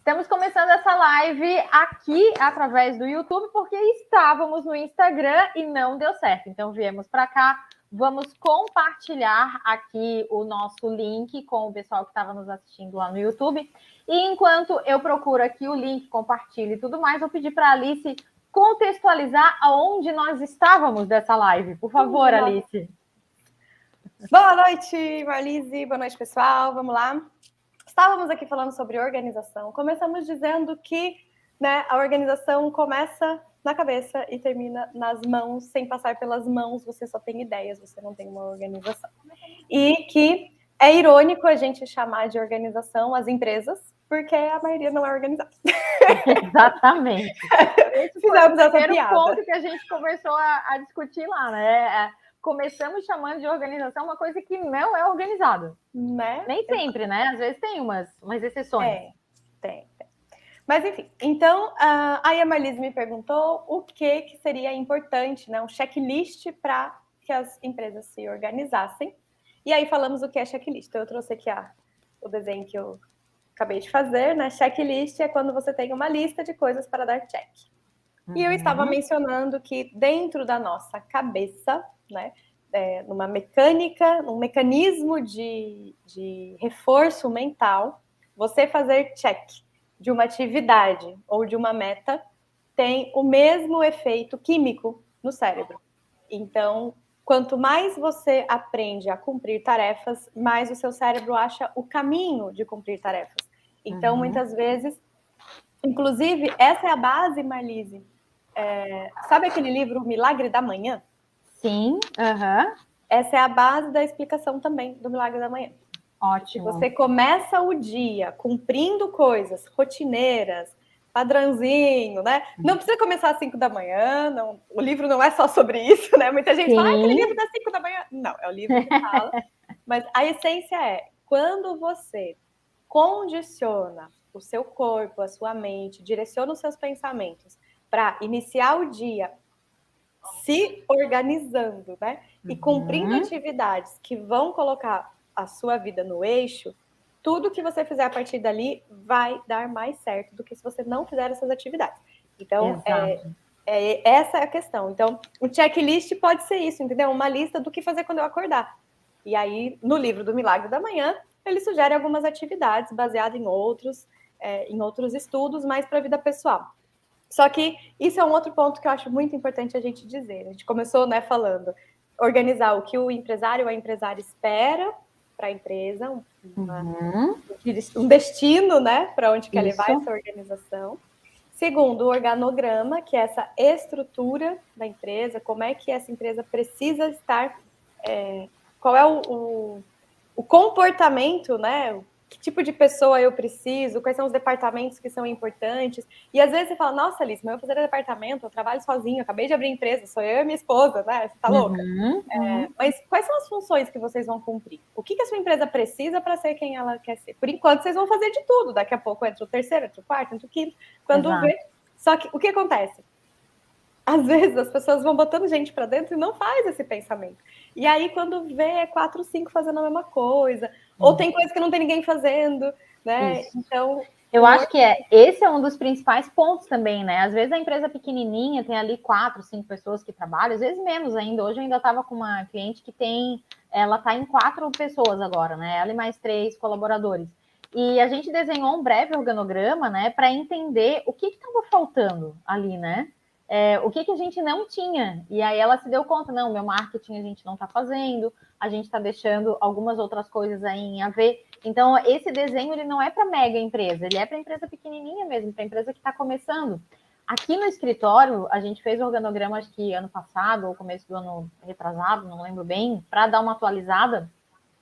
Estamos começando essa live aqui através do YouTube, porque estávamos no Instagram e não deu certo. Então, viemos para cá, vamos compartilhar aqui o nosso link com o pessoal que estava nos assistindo lá no YouTube. E enquanto eu procuro aqui o link, compartilho e tudo mais, vou pedir para a Alice contextualizar aonde nós estávamos dessa live. Por favor, Alice. Boa noite, Marlise. Boa noite, pessoal. Vamos lá. Estávamos aqui falando sobre organização. Começamos dizendo que, a organização começa na cabeça e termina nas mãos. Sem passar pelas mãos, você só tem ideias, você não tem uma organização. E que é irônico a gente chamar de organização as empresas, porque a maioria não é organizada. Exatamente. Esse fizemos essa primeiro piada. ponto que a gente começou a discutir lá, né? Começamos chamando de organização uma coisa que não é organizada. Né? Nem sempre, né? Às vezes tem umas exceções. Tem. Mas, enfim, então, aí a Marlise me perguntou o que seria importante, um checklist para que as empresas se organizassem. E aí falamos o que é checklist. Então, eu trouxe aqui o desenho que eu acabei de fazer, né? Checklist é quando você tem uma lista de coisas para dar check. Uhum. E eu estava mencionando que dentro da nossa cabeça, numa mecânica, num mecanismo de reforço mental, você fazer check de uma atividade ou de uma meta tem o mesmo efeito químico no cérebro. Então, quanto mais você aprende a cumprir tarefas, mais o seu cérebro acha o caminho de cumprir tarefas. Então, muitas vezes, inclusive, essa é a base, Marlise. Sabe aquele livro O Milagre da Manhã? Sim. Essa é a base da explicação também do Milagre da Manhã. Ótimo. Você começa o dia cumprindo coisas rotineiras, padrãozinho, né? Não precisa começar às 5 da manhã, não, o livro não é só sobre isso, né? Muita gente fala, aquele livro das 5 da manhã. Não, é o livro que fala. Mas a essência é, quando você condiciona o seu corpo, a sua mente, direciona os seus pensamentos para iniciar o dia se organizando, né? E cumprindo atividades que vão colocar a sua vida no eixo, tudo que você fizer a partir dali vai dar mais certo do que se você não fizer essas atividades. Então, essa é a questão. Então, o checklist pode ser isso, entendeu? Uma lista do que fazer quando eu acordar. E aí, no livro do Milagre da Manhã, ele sugere algumas atividades baseadas em outros estudos, mais para a vida pessoal. Só que isso é um outro ponto que eu acho muito importante a gente dizer. A gente começou, falando organizar o que o empresário ou a empresária espera para a empresa, um destino, para onde quer levar essa organização. Segundo, o organograma, que é essa estrutura da empresa, como é que essa empresa precisa estar, qual é o comportamento, que tipo de pessoa eu preciso, quais são os departamentos que são importantes. E às vezes você fala, nossa, Alice, mas eu vou fazer departamento, eu trabalho sozinho, acabei de abrir empresa, sou eu e minha esposa, né? Você tá louca? Mas quais são as funções que vocês vão cumprir? O que a sua empresa precisa para ser quem ela quer ser? Por enquanto, vocês vão fazer de tudo. Daqui a pouco entra o terceiro, entra o quarto, entra o quinto. Quando vê... Só que o que acontece? Às vezes as pessoas vão botando gente para dentro e não faz esse pensamento. E aí, quando vê, é 4, 5 fazendo a mesma coisa. Ou tem coisa que não tem ninguém fazendo, né? Isso. Então... Eu acho que esse é um dos principais pontos também, né? Às vezes a empresa pequenininha tem ali 4, 5 pessoas que trabalham, às vezes menos ainda. Hoje eu ainda estava com uma cliente que ela está em 4 pessoas agora, né? Ela e mais 3 colaboradores. E a gente desenhou um breve organograma, né? Para entender o que estava faltando ali, né? O que a gente não tinha. E aí ela se deu conta, não, meu marketing a gente não está fazendo, a gente está deixando algumas outras coisas aí em AV. Então, esse desenho ele não é para mega empresa, ele é para empresa pequenininha mesmo, para empresa que está começando. Aqui no escritório, a gente fez o organograma, acho que ano passado, ou começo do ano retrasado, não lembro bem, para dar uma atualizada.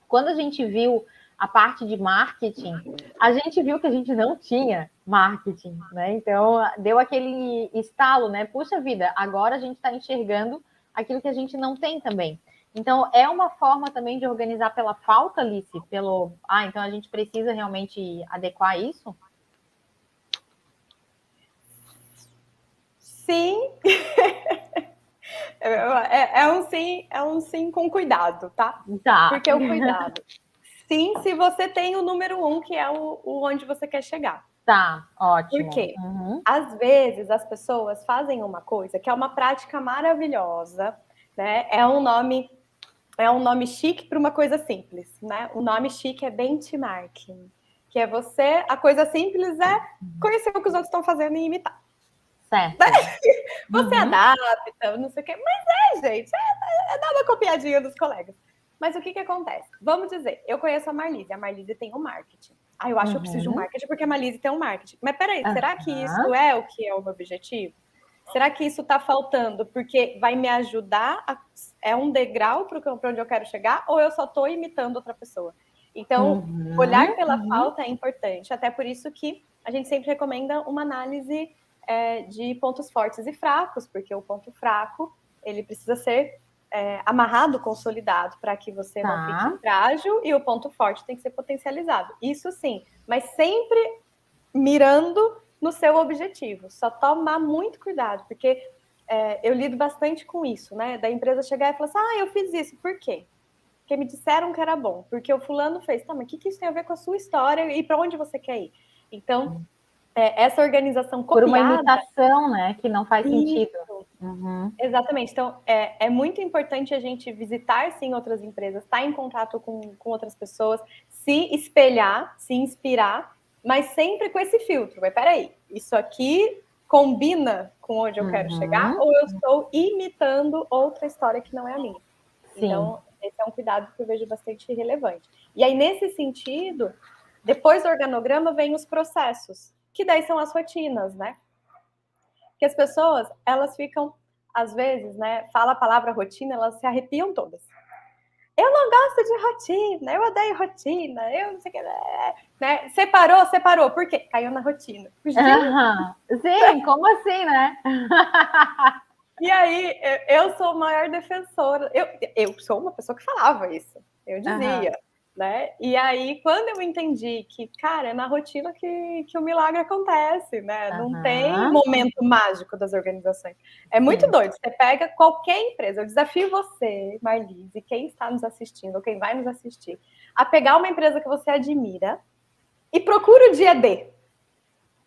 Quando a gente viu a parte de marketing, a gente viu que a gente não tinha marketing, né? Então, deu aquele estalo, né? Puxa vida, agora a gente está enxergando aquilo que a gente não tem também. Então, é uma forma também de organizar pela falta, Alice, então a gente precisa realmente adequar isso? Sim. É um sim com cuidado, tá? Porque o cuidado. Sim, se você tem o número 1, que é o onde você quer chegar. Tá, ótimo. Por quê? Às vezes as pessoas fazem uma coisa que é uma prática maravilhosa, né? É um nome chique para uma coisa simples, né? O nome chique é benchmarking, que é você, a coisa simples é conhecer o que os outros estão fazendo e imitar. Certo. Você adapta, não sei o quê, mas gente, dar uma copiadinha dos colegas. Mas o que acontece? Vamos dizer, eu conheço a Marlise tem um marketing. Eu acho que eu preciso de um marketing porque a Marlise tem um marketing. Mas peraí, será que isso é o que é o meu objetivo? Será que isso está faltando porque vai me ajudar? É um degrau para onde eu quero chegar? Ou eu só estou imitando outra pessoa? Então, olhar pela falta é importante. Até por isso que a gente sempre recomenda uma análise de pontos fortes e fracos, porque o ponto fraco ele precisa ser amarrado, consolidado, para que você não fique frágil, e o ponto forte tem que ser potencializado. Isso sim, mas sempre mirando no seu objetivo. Só tomar muito cuidado, porque eu lido bastante com isso, né? Da empresa chegar e falar assim, eu fiz isso, por quê? Porque me disseram que era bom, porque o fulano fez. Tá, mas o que isso tem a ver com a sua história e para onde você quer ir? Então, essa organização copiada... Por uma imitação, né? Que não faz sentido. Exatamente. Então, é muito importante a gente visitar, sim, outras empresas, estar em contato com outras pessoas, se espelhar, se inspirar, mas sempre com esse filtro. Mas peraí, isso aqui combina com onde eu quero chegar ou eu estou imitando outra história que não é a minha? Sim. Então, esse é um cuidado que eu vejo bastante relevante. E aí, nesse sentido, depois do organograma, vem os processos, que daí são as rotinas, né? Que as pessoas, elas ficam, às vezes, né, fala a palavra rotina, elas se arrepiam todas. Eu não gosto de rotina, eu odeio rotina, eu não sei o que, né? Separou, por quê? Caiu na rotina. Sim, como assim, né? E aí, eu sou a maior defensora, eu sou uma pessoa que falava isso, eu dizia, né? E aí, quando eu entendi que, cara, é na rotina que o milagre acontece, né? Não tem momento mágico das organizações. É muito doido. Você pega qualquer empresa, eu desafio você, Marlise, quem está nos assistindo, ou quem vai nos assistir, a pegar uma empresa que você admira e procura o dia D.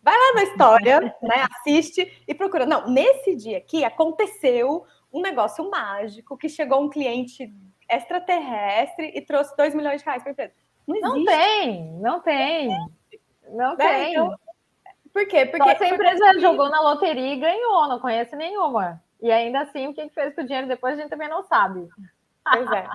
Vai lá na história, né? Assiste e procura. Não, nesse dia aqui aconteceu um negócio mágico que chegou um cliente extraterrestre e trouxe 2 milhões de reais para a empresa. Não tem. Então, por quê? Porque essa empresa jogou na loteria e ganhou, não conhece nenhuma. E ainda assim, o que fez com o dinheiro depois a gente também não sabe. Pois é.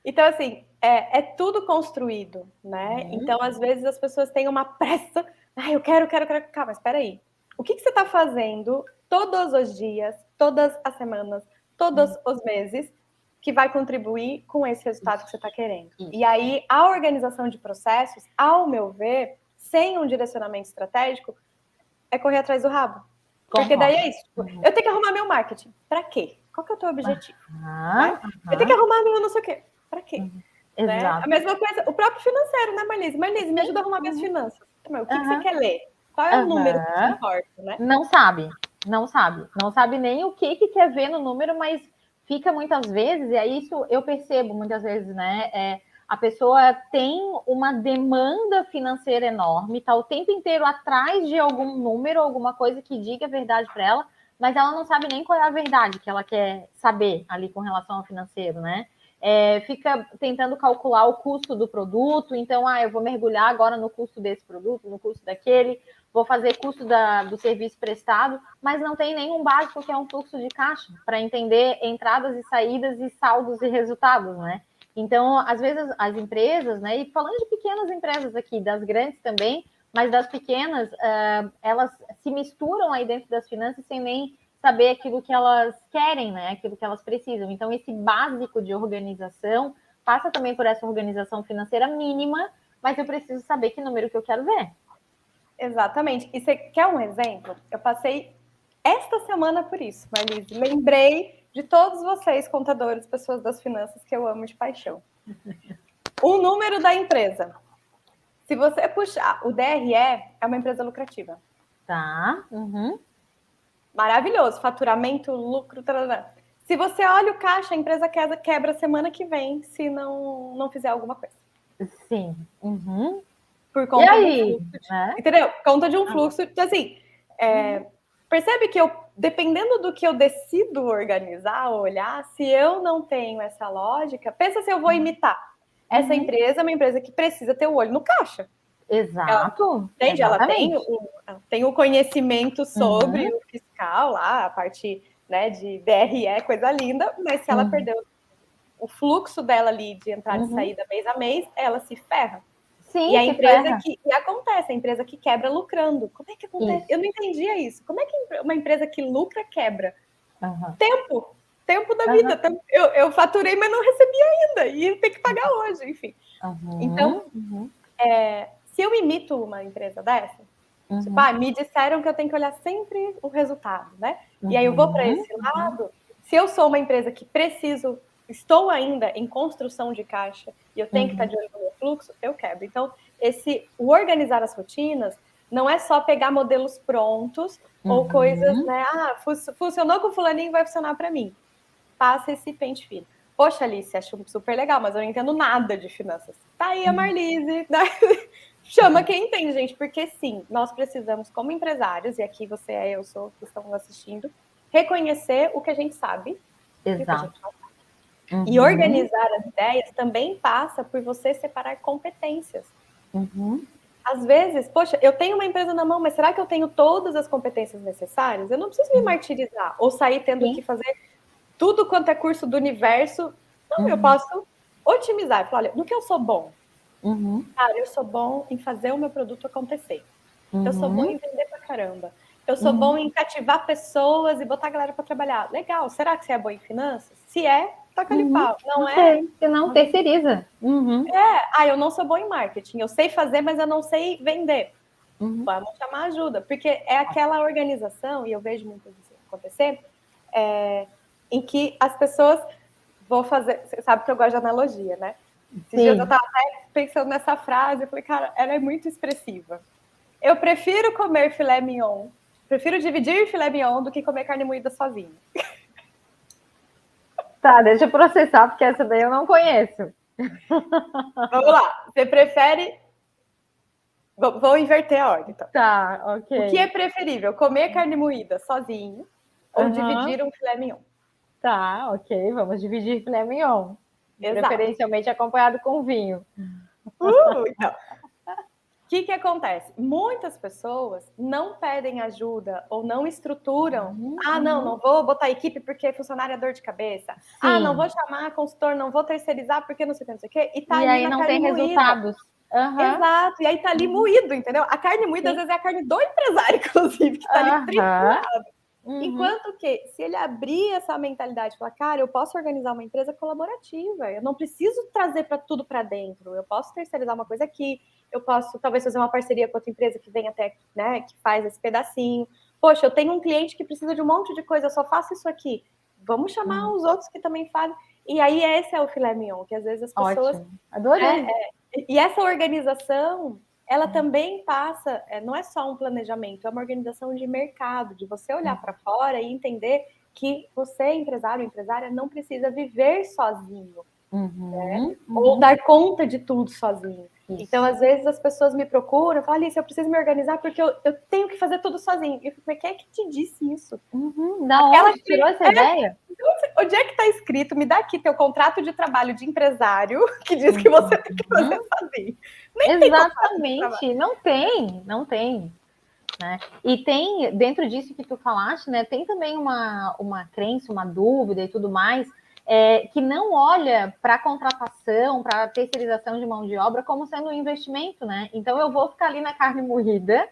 Então, assim, é tudo construído, né? Então, às vezes, as pessoas têm uma pressa. Eu quero. Calma, mas espera aí. O que você está fazendo todos os dias, todas as semanas, todos os meses, que vai contribuir com esse resultado que você está querendo? E aí, a organização de processos, ao meu ver, sem um direcionamento estratégico, é correr atrás do rabo. Porque daí é isso. Eu tenho que arrumar meu marketing. Para quê? Qual que é o teu objetivo? Né? Eu tenho que arrumar meu não sei o quê. Para quê? Né? A mesma coisa, o próprio financeiro, né, Marlise? Marlise, me ajuda a arrumar minhas finanças. O que você quer ler? Qual é o número que te importa, né? Não sabe. Não sabe nem o que quer ver no número, mas fica muitas vezes, e aí isso eu percebo muitas vezes, né? A pessoa tem uma demanda financeira enorme, está o tempo inteiro atrás de algum número, alguma coisa que diga a verdade para ela, mas ela não sabe nem qual é a verdade que ela quer saber ali com relação ao financeiro, né? Fica tentando calcular o custo do produto, então, eu vou mergulhar agora no custo desse produto, no custo daquele, vou fazer custo do serviço prestado, mas não tem nenhum básico que é um fluxo de caixa para entender entradas e saídas e saldos e resultados, né? Então, às vezes, as empresas, né, e falando de pequenas empresas aqui, das grandes também, mas das pequenas, elas se misturam aí dentro das finanças sem nem saber aquilo que elas querem, né? Aquilo que elas precisam. Então, esse básico de organização passa também por essa organização financeira mínima, mas eu preciso saber que número que eu quero ver. Exatamente. E você quer um exemplo? Eu passei esta semana por isso, Marlise. Lembrei de todos vocês, contadores, pessoas das finanças, que eu amo de paixão. O número da empresa. Se você puxar, o DRE é uma empresa lucrativa. Tá. Maravilhoso. Faturamento, lucro, tarará. Se você olha o caixa, a empresa quebra semana que vem, se não fizer alguma coisa. Sim. por conta de um fluxo, né? Entendeu? Por conta de um fluxo, assim, percebe que dependendo do que eu decido organizar, olhar, se eu não tenho essa lógica, pensa se eu vou imitar. Essa empresa é uma empresa que precisa ter o olho no caixa. Exato. Entende? Ela tem o conhecimento sobre o fiscal lá, a parte, né, de DRE, coisa linda, mas se ela perdeu o fluxo dela ali de entrada e saída mês a mês, ela se ferra. Sim, e a empresa e acontece, a empresa que quebra lucrando. Como é que acontece? Isso. Eu não entendia isso. Como é que uma empresa que lucra quebra? Tempo da vida. Eu faturei, mas não recebi ainda. E tem que pagar hoje, enfim. Então, se eu imito uma empresa dessa, tipo, me disseram que eu tenho que olhar sempre o resultado, né? E aí eu vou para esse lado. Se eu sou uma empresa que estou ainda em construção de caixa e eu tenho que estar de olho no meu fluxo, eu quebro. Então, o organizar as rotinas não é só pegar modelos prontos ou coisas, né? Funcionou com fulaninho, vai funcionar para mim. Passa esse pente fino. Poxa, Alice, acho super legal, mas eu não entendo nada de finanças. Tá aí a Marlise, né? Chama quem entende, gente, porque sim, nós precisamos, como empresários, e aqui você eu sou, que estão assistindo, reconhecer o que a gente sabe e o que a gente não sabe. E organizar as ideias também passa por você separar competências. Às vezes, poxa, eu tenho uma empresa na mão, mas será que eu tenho todas as competências necessárias? Eu não preciso me martirizar ou sair tendo que fazer tudo quanto é curso do universo. Não, eu posso otimizar. Falar, olha, no que eu sou bom? Cara, eu sou bom em fazer o meu produto acontecer. Eu sou bom em vender pra caramba. Eu sou bom em cativar pessoas e botar a galera para trabalhar. Legal. Será que você é bom em finanças? Se é, taca ali pau. Não é? Se não, terceiriza. Eu não sou bom em marketing. Eu sei fazer, mas eu não sei vender. Vamos chamar ajuda. Porque é aquela organização, e eu vejo muito isso acontecer, em que as pessoas vão fazer... Você sabe que eu gosto de analogia, né? Esses dias eu estava pensando nessa frase, eu falei, cara, ela é muito expressiva. Eu prefiro comer filé mignon, prefiro dividir filé mignon do que comer carne moída sozinho. Tá, deixa eu processar, porque essa daí eu não conheço. Vamos lá, você prefere... Vou inverter a ordem, então. Tá, ok. O que é preferível, comer carne moída sozinho ou dividir um filé mignon? Tá, ok, vamos dividir filé mignon. Exato. Preferencialmente acompanhado com vinho. Então, o que acontece? Muitas pessoas não pedem ajuda ou não estruturam. Não vou botar equipe porque funcionário é dor de cabeça. Não vou chamar consultor, não vou terceirizar porque não sei o que. E tá ali aí não tem resultados. Exato, e aí tá ali moído, entendeu? A carne moída, às vezes, é a carne do empresário, inclusive, que tá ali triturado. Enquanto que, se ele abrir essa mentalidade e falar, cara, eu posso organizar uma empresa colaborativa, eu não preciso trazer tudo para dentro, eu posso terceirizar uma coisa aqui, eu posso talvez fazer uma parceria com outra empresa que vem até, né, que faz esse pedacinho. Poxa, eu tenho um cliente que precisa de um monte de coisa, eu só faço isso aqui. Vamos chamar os outros que também fazem. E aí esse é o filé mignon, que às vezes as pessoas... Ótimo, adorei. E essa organização, ela também passa, não é só um planejamento, é uma organização de mercado, de você olhar para fora e entender que você, empresário, empresária, não precisa viver sozinho, né? Ou dar conta de tudo sozinho. Isso. Então, às vezes, as pessoas me procuram e falam, Alice, eu preciso me organizar porque eu tenho que fazer tudo sozinho. E eu fico, mas quem é que te disse isso? Da onde tirou essa ideia? Onde é que está escrito? Me dá aqui teu contrato de trabalho de empresário que diz que você tem que fazer sozinho. Exatamente, não tem. Né? E tem, dentro disso que tu falaste, né, tem também uma crença, uma dúvida e tudo mais, que não olha para a contratação, para a terceirização de mão de obra como sendo um investimento, né? Então eu vou ficar ali na carne moída,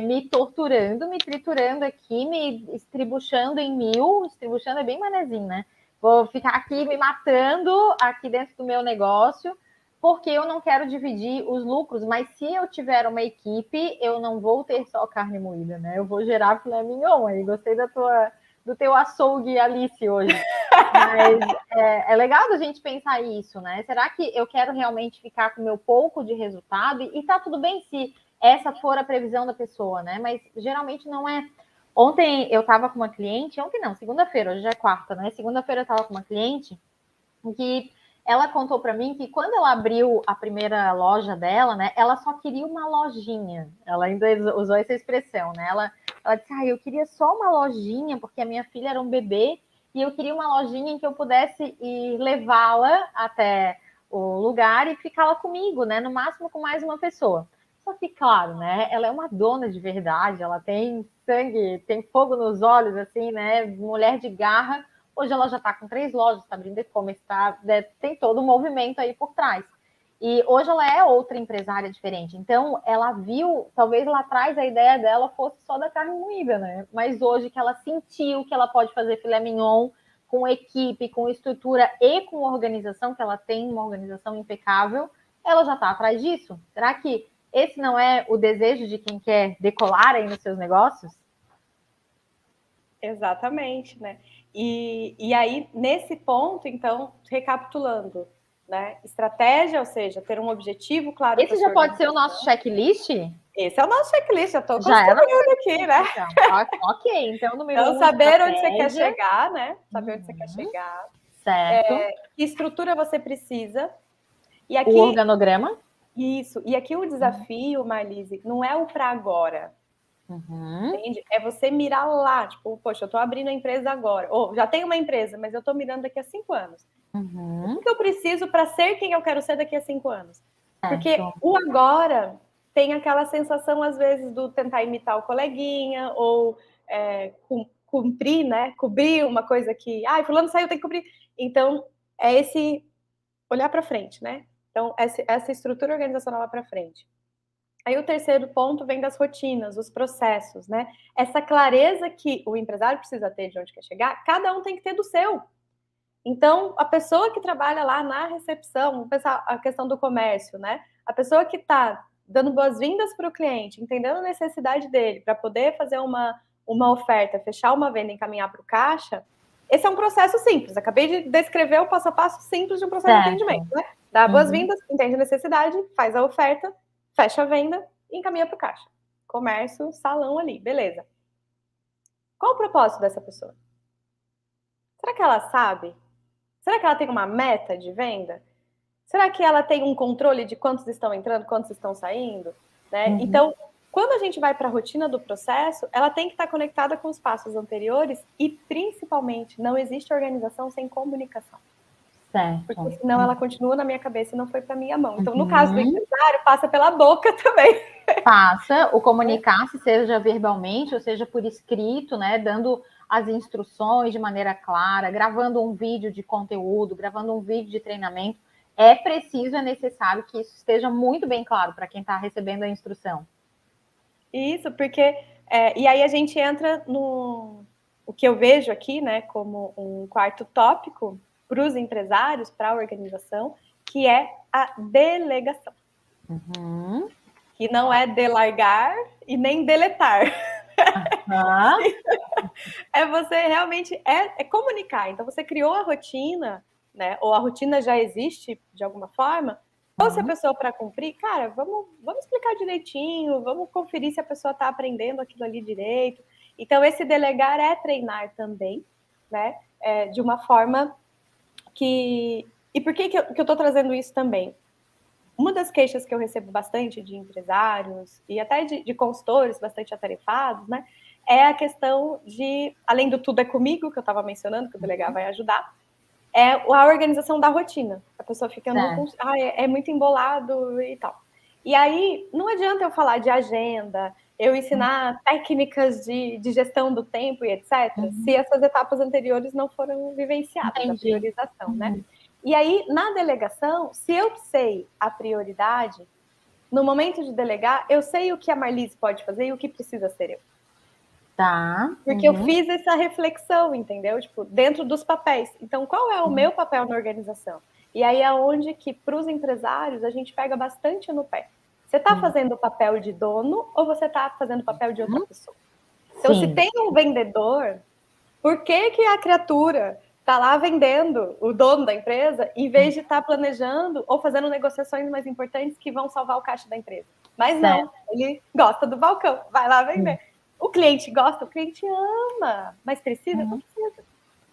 me torturando, me triturando aqui, me estribuchando em mil, estribuchando é bem manezinho, né? Vou ficar aqui me matando aqui dentro do meu negócio, porque eu não quero dividir os lucros, mas se eu tiver uma equipe, eu não vou ter só carne moída, né? Eu vou gerar filé mignon. Aí gostei do teu açougue, Alice, hoje. Mas é legal a gente pensar isso, né? Será que eu quero realmente ficar com o meu pouco de resultado? E tá tudo bem se essa for a previsão da pessoa, né? Mas geralmente não é. Ontem eu estava com uma cliente, ontem não, segunda-feira, hoje já é quarta, né? Segunda-feira eu estava com uma cliente que ela contou para mim que quando ela abriu a primeira loja dela, né, ela só queria uma lojinha. Ela ainda usou essa expressão, né? Ela disse, eu queria só uma lojinha, porque a minha filha era um bebê, e eu queria uma lojinha em que eu pudesse ir levá-la até o lugar e ficar lá comigo, né? No máximo com mais uma pessoa. Só que, claro, né? Ela é uma dona de verdade, ela tem sangue, tem fogo nos olhos, assim, né? Mulher de garra. Hoje ela já está com 3 lojas, está abrindo e-commerce, tem todo um movimento aí por trás. E hoje ela é outra empresária diferente. Então, ela viu, talvez lá atrás a ideia dela fosse só da carne moída, né? Mas hoje que ela sentiu que ela pode fazer filé mignon com equipe, com estrutura e com organização, que ela tem uma organização impecável, ela já está atrás disso. Será que esse não é o desejo de quem quer decolar aí nos seus negócios? Exatamente, né? E aí, nesse ponto, então, recapitulando, né? Estratégia, ou seja, ter um objetivo claro. Esse já pode ser o nosso checklist? Esse é o nosso checklist, já estou construindo aqui, né? Então, ok, então número então, saber onde você quer chegar, né? Saber onde você quer chegar. Certo. Que estrutura você precisa. E aqui, o organograma. Isso. E aqui o desafio, Marlise, não é o para agora. Entende? É você mirar lá, tipo, poxa, eu estou abrindo a empresa agora. Ou já tenho uma empresa, mas eu estou mirando daqui a 5 anos. O que eu preciso para ser quem eu quero ser daqui a 5 anos? Porque o agora tem aquela sensação, às vezes, do tentar imitar o coleguinha, ou cumprir, né? Cobrir uma coisa que, fulano saiu, tem que cobrir. Então, é esse olhar para frente, né? Então, essa estrutura organizacional lá para frente. Aí o terceiro ponto vem das rotinas, os processos, né? Essa clareza que o empresário precisa ter de onde quer chegar, cada um tem que ter do seu. Então, a pessoa que trabalha lá na recepção, vamos pensar a questão do comércio, né? A pessoa que está dando boas-vindas para o cliente, entendendo a necessidade dele, para poder fazer uma oferta, fechar uma venda, encaminhar para o caixa, esse é um processo simples. Acabei de descrever o passo a passo simples de um processo de atendimento, né? Dá boas-vindas, entende a necessidade, faz a oferta, fecha a venda e encaminha para o caixa. Comércio, salão ali, beleza. Qual o propósito dessa pessoa? Será que ela sabe? Será que ela tem uma meta de venda? Será que ela tem um controle de quantos estão entrando, quantos estão saindo? Né? Então, quando a gente vai para a rotina do processo, ela tem que estar conectada com os passos anteriores e, principalmente, não existe organização sem comunicação. Certo. Porque senão ela continua na minha cabeça e não foi para minha mão. Então, no caso do empresário, passa pela boca também. Passa o comunicar-se, seja verbalmente ou seja por escrito, né? Dando as instruções de maneira clara, gravando um vídeo de conteúdo, gravando um vídeo de treinamento. É preciso, é necessário que isso esteja muito bem claro para quem está recebendo a instrução. Isso, porque... e aí a gente entra no... O que eu vejo aqui, né, como um quarto tópico para os empresários, para a organização, que é a delegação. Que não é delargar e nem deletar. É você realmente comunicar. Então, você criou a rotina, né? Ou a rotina já existe de alguma forma. Ou se a pessoa para cumprir, cara, vamos explicar direitinho, vamos conferir se a pessoa está aprendendo aquilo ali direito. Então, esse delegar é treinar também, né? De uma forma que... E por que eu estou trazendo isso também? Uma das queixas que eu recebo bastante de empresários e até de consultores bastante atarefados, né? É a questão de, além do tudo é comigo, que eu estava mencionando, que o delegar vai ajudar, é a organização da rotina. A pessoa fica, é muito embolado e tal. E aí, não adianta eu falar de agenda, eu ensinar técnicas de gestão do tempo e etc., se essas etapas anteriores não foram vivenciadas, a priorização, né? E aí, na delegação, se eu sei a prioridade, no momento de delegar, eu sei o que a Marlise pode fazer e o que precisa ser eu. Tá. Porque eu fiz essa reflexão, entendeu? Tipo, dentro dos papéis. Então, qual é o meu papel na organização? E aí é onde que, para os empresários, a gente pega bastante no pé. Você está fazendo o papel de dono ou você está fazendo o papel de outra pessoa? Então, se tem um vendedor, por que a criatura está lá vendendo, o dono da empresa, em vez de estar planejando ou fazendo negociações mais importantes que vão salvar o caixa da empresa? Mas não, ele gosta do balcão, vai lá vender. O cliente gosta, o cliente ama, mas precisa? Não precisa.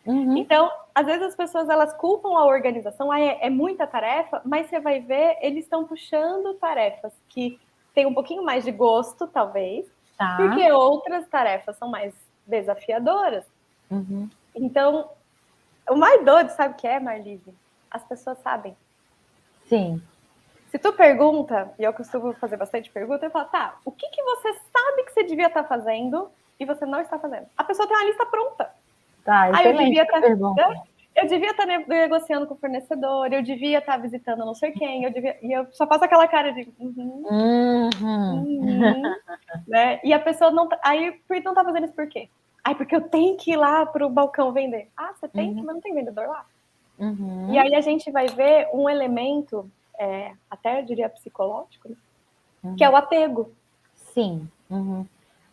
Então, às vezes as pessoas elas culpam a organização, é muita tarefa, mas você vai ver, eles estão puxando tarefas que têm um pouquinho mais de gosto, talvez, porque outras tarefas são mais desafiadoras. Então, o mais doido, sabe o que é, Marlise? As pessoas sabem. Sim. Se tu pergunta, e eu costumo fazer bastante pergunta, eu falo, tá, o que você sabe que você devia estar fazendo e você não está fazendo? A pessoa tem uma lista pronta. Tá, excelente eu devia estar negociando com o fornecedor, eu devia estar visitando não sei quem, e eu só faço aquela cara de né? E a pessoa não aí não tá fazendo isso por quê? Porque eu tenho que ir lá pro balcão vender. Ah, você tem que, mas não tem vendedor lá. E aí a gente vai ver um elemento, até eu diria psicológico, né? Que é o apego. Sim.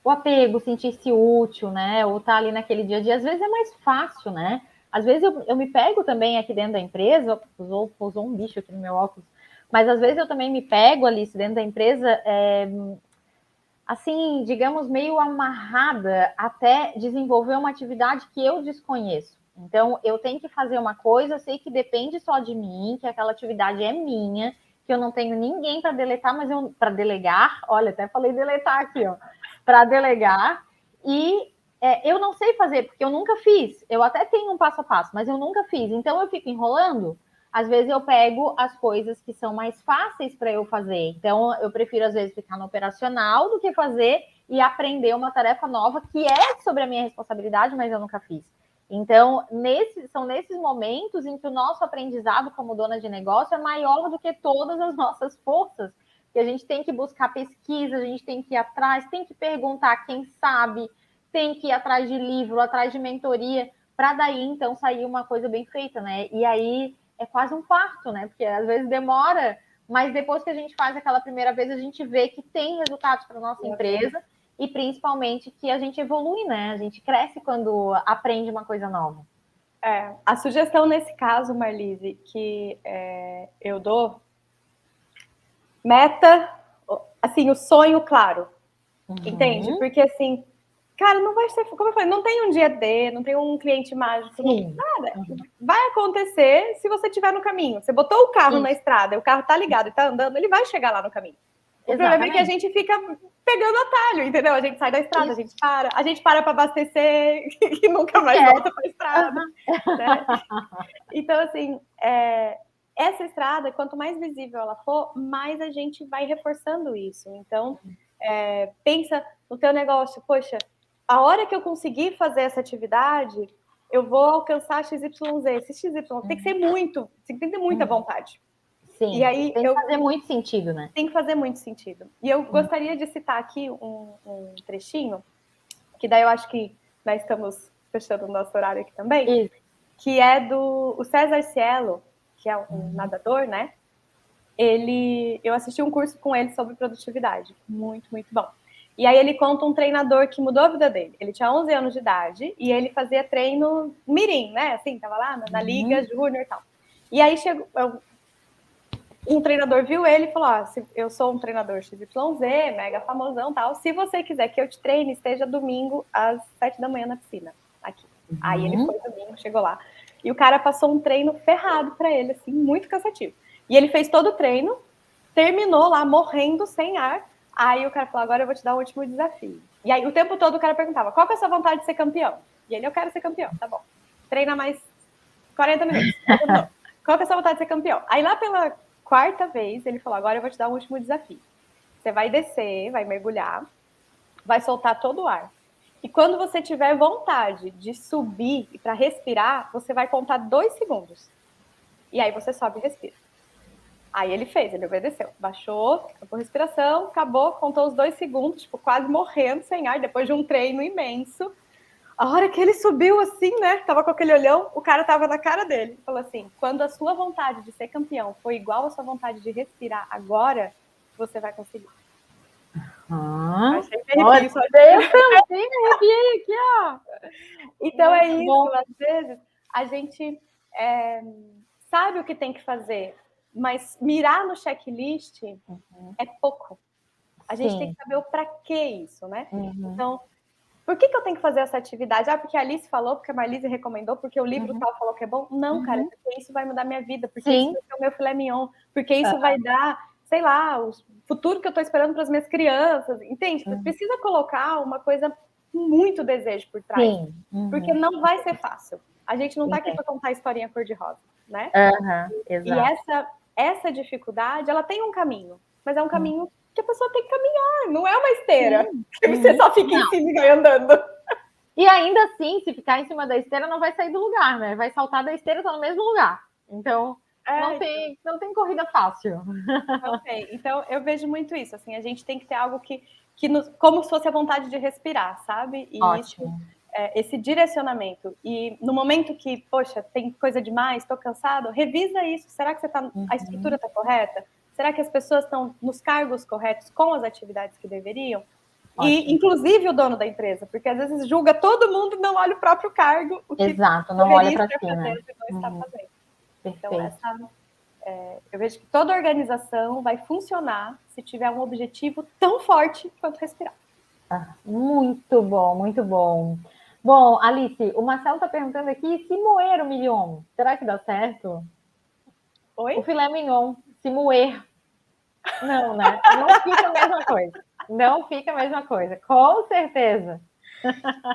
O apego, sentir-se útil, né? Ou estar ali naquele dia a dia, às vezes é mais fácil, né? Às vezes eu me pego também aqui dentro da empresa, pousou um bicho aqui no meu óculos, mas às vezes eu também me pego ali dentro da empresa, assim, digamos, meio amarrada até desenvolver uma atividade que eu desconheço. Então, eu tenho que fazer uma coisa, eu sei que depende só de mim, que aquela atividade é minha, que eu não tenho ninguém para deletar, mas para delegar, olha, até falei deletar aqui, ó, para delegar, e eu não sei fazer, porque eu nunca fiz. Eu até tenho um passo a passo, mas eu nunca fiz. Então, eu fico enrolando. Às vezes eu pego as coisas que são mais fáceis para eu fazer. Então, eu prefiro, às vezes, ficar no operacional do que fazer e aprender uma tarefa nova que é sobre a minha responsabilidade, mas eu nunca fiz. Então, são nesses momentos em que o nosso aprendizado como dona de negócio é maior do que todas as nossas forças. Que a gente tem que buscar pesquisa, a gente tem que ir atrás, tem que perguntar quem sabe, tem que ir atrás de livro, atrás de mentoria, para daí, então, sair uma coisa bem feita, né? E aí é quase um parto, né? Porque às vezes demora, mas depois que a gente faz aquela primeira vez, a gente vê que tem resultados para nossa empresa e principalmente que a gente evolui, né? A gente cresce quando aprende uma coisa nova. A sugestão nesse caso, Marlise, que eu dou, meta, assim, o sonho claro, entende? Porque assim, cara, não vai ser, como eu falei, não tem um dia D, não tem um cliente mágico, nada. Vai acontecer se você estiver no caminho. Você botou o carro na estrada, o carro tá ligado e tá andando, ele vai chegar lá no caminho. O problema é que a gente fica pegando atalho, entendeu? A gente sai da estrada, a gente para para abastecer e nunca mais volta para a estrada. Né? Então, assim, essa estrada, quanto mais visível ela for, mais a gente vai reforçando isso. Então, pensa no teu negócio, poxa, a hora que eu conseguir fazer essa atividade, eu vou alcançar XYZ. Esse XY tem que ser muito, tem que ter muita vontade. Sim, e aí tem que fazer muito sentido, né? Tem que fazer muito sentido. E eu gostaria de citar aqui um trechinho, que daí eu acho que nós estamos fechando o nosso horário aqui também, que é do César Cielo, que é um nadador, né? Eu assisti um curso com ele sobre produtividade. Muito, muito bom. E aí ele conta um treinador que mudou a vida dele. Ele tinha 11 anos de idade e ele fazia treino mirim, né? Assim, tava lá na Liga Júnior e tal. E aí chegou... Um treinador viu ele e falou, eu sou um treinador XYZ, mega famosão e tal, se você quiser que eu te treine, esteja domingo às 7 da manhã na piscina, aqui. Aí ele foi domingo, chegou lá, e o cara passou um treino ferrado pra ele, assim, muito cansativo. E ele fez todo o treino, terminou lá, morrendo, sem ar, aí o cara falou, agora eu vou te dar o último desafio. E aí o tempo todo o cara perguntava, qual que é a sua vontade de ser campeão? E ele, eu quero ser campeão, tá bom. Treina mais 40 minutos. Qual que é a sua vontade de ser campeão? Aí lá pela quarta vez, ele falou, agora eu vou te dar um último desafio. Você vai descer, vai mergulhar, vai soltar todo o ar. E quando você tiver vontade de subir e para respirar, você vai contar 2 segundos. E aí você sobe e respira. Aí ele fez, ele obedeceu. Baixou, acabou a respiração, acabou, contou os 2 segundos, tipo, quase morrendo sem ar, depois de um treino imenso. A hora que ele subiu assim, né, tava com aquele olhão, o cara tava na cara dele. Falou assim, quando a sua vontade de ser campeão foi igual à sua vontade de respirar agora, você vai conseguir. Achei que arrepiei só de... Eu também arrepiei aqui, ó. Então é isso, às vezes a gente sabe o que tem que fazer, mas mirar no checklist é pouco. A gente tem que saber o para que isso, né? Então, Por que eu tenho que fazer essa atividade? Ah, porque a Alice falou, porque a Marlise recomendou, porque o livro tal falou que é bom? Não, cara, porque isso vai mudar minha vida, porque isso vai ser o meu filé mignon, porque isso vai dar, sei lá, o futuro que eu tô esperando para as minhas crianças, entende? Precisa colocar uma coisa com muito desejo por trás, porque não vai ser fácil. A gente não tá aqui para contar a historinha cor-de-rosa, né? E essa dificuldade, ela tem um caminho, mas é um caminho que a pessoa tem que caminhar, não é uma esteira que você só fica em cima e vai andando. E ainda assim, se ficar em cima da esteira, não vai sair do lugar, né? Vai saltar da esteira e tá no mesmo lugar. Então, não tem corrida fácil. Não tem. Então, eu vejo muito isso, assim, a gente tem que ter algo que como se fosse a vontade de respirar, sabe? E Ótimo. esse direcionamento. E no momento que, poxa, tem coisa demais, estou cansado, revisa isso. Será que a estrutura está correta? Será que as pessoas estão nos cargos corretos com as atividades que deveriam? Ótimo. E, inclusive, o dono da empresa, porque às vezes julga todo mundo e não olha o próprio cargo. O que exato, não olha para cima. Não está fazendo. Então, eu vejo que toda organização vai funcionar se tiver um objetivo tão forte quanto respirar. Muito bom, muito bom. Bom, Alice, o Marcelo está perguntando aqui se moer o mignon, será que dá certo? Oi? O filé mignon, se moer. Não, né? Não fica a mesma coisa. Não fica a mesma coisa, com certeza.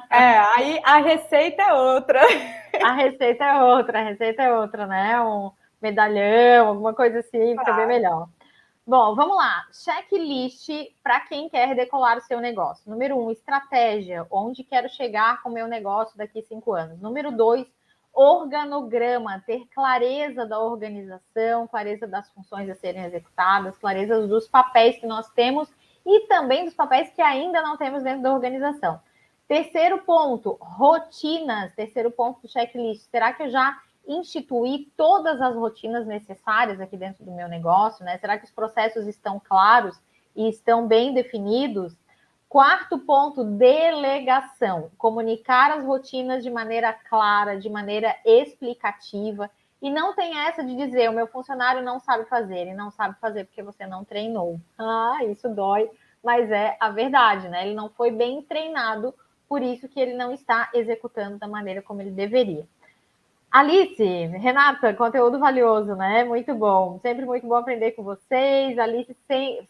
Aí a receita é outra. A receita é outra, né? Um medalhão, alguma coisa assim, fica bem melhor. Bom, vamos lá. Checklist para quem quer decolar o seu negócio. Número 1, estratégia. Onde quero chegar com o meu negócio daqui a 5 anos. Número 2, organograma. Ter clareza da organização, clareza das funções a serem executadas, clareza dos papéis que nós temos e também dos papéis que ainda não temos dentro da organização. Terceiro ponto, rotinas. Terceiro ponto do checklist. Será que eu já instituir todas as rotinas necessárias aqui dentro do meu negócio, né? Será que os processos estão claros e estão bem definidos? Quarto ponto, delegação. Comunicar as rotinas de maneira clara, de maneira explicativa. E não tem essa de dizer, o meu funcionário não sabe fazer. Ele não sabe fazer porque você não treinou. Isso dói, mas é a verdade, né? Ele não foi bem treinado, por isso que ele não está executando da maneira como ele deveria. Alice, Renata, conteúdo valioso, né? Muito bom. Sempre muito bom aprender com vocês. Alice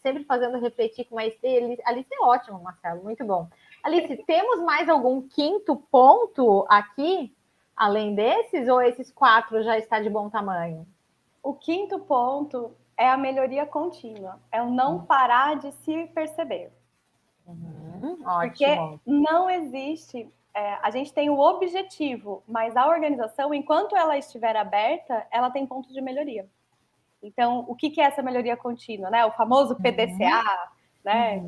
sempre fazendo refletir com maestria. Alice é ótimo, Marcelo, muito bom. Alice, temos mais algum quinto ponto aqui, além desses, ou esses 4 já está de bom tamanho? O quinto ponto é a melhoria contínua. É o não parar de se perceber. Porque não existe... a gente tem o objetivo, mas a organização, enquanto ela estiver aberta, ela tem pontos de melhoria. Então, o que é essa melhoria contínua? Né? O famoso PDCA, né?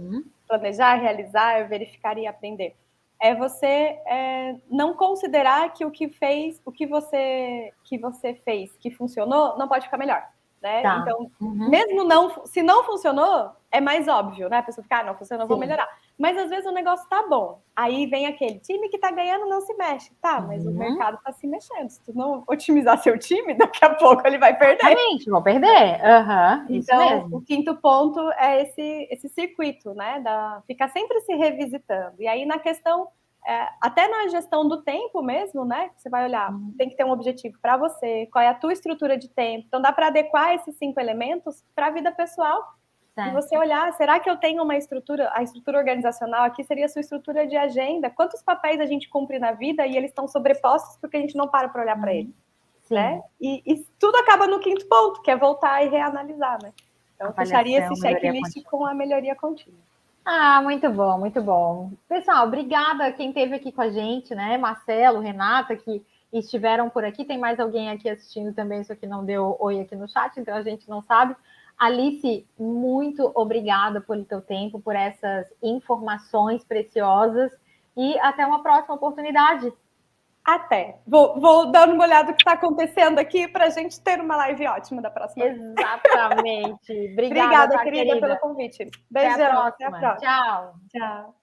Planejar, realizar, verificar e aprender. É você não considerar que o que você fez, que funcionou, não pode ficar melhor. Né? Tá. Então, mesmo se não funcionou, é mais óbvio, né? A pessoa fica, não funcionou, vou melhorar. Mas às vezes o negócio tá bom. Aí vem aquele time que tá ganhando, não se mexe. Tá, mas o mercado tá se mexendo. Se tu não otimizar seu time, daqui a pouco ele vai perder. Exatamente, vão perder. Então, mesmo. O quinto ponto é esse circuito, né? Ficar sempre se revisitando. E aí, na questão, até na gestão do tempo mesmo, né? Você vai olhar, tem que ter um objetivo para você, qual é a tua estrutura de tempo. Então, dá para adequar esses 5 elementos para a vida pessoal. Certo. E você olhar, será que eu tenho uma estrutura, a estrutura organizacional aqui seria a sua estrutura de agenda? Quantos papéis a gente cumpre na vida e eles estão sobrepostos porque a gente não para olhar para eles? Né? E tudo acaba no quinto ponto, que é voltar e reanalisar, né? Então, eu fecharia esse checklist com a melhoria contínua. Muito bom, muito bom. Pessoal, obrigada a quem esteve aqui com a gente, né? Marcelo, Renata, que estiveram por aqui. Tem mais alguém aqui assistindo também, só que não deu oi aqui no chat, então a gente não sabe. Alice, muito obrigada pelo teu tempo, por essas informações preciosas e até uma próxima oportunidade. Até. Vou dar uma olhada no que está acontecendo aqui para a gente ter uma live ótima da próxima vez. Exatamente. Obrigada, querida, pelo convite. Beijão. Até a próxima. Tchau. Tchau.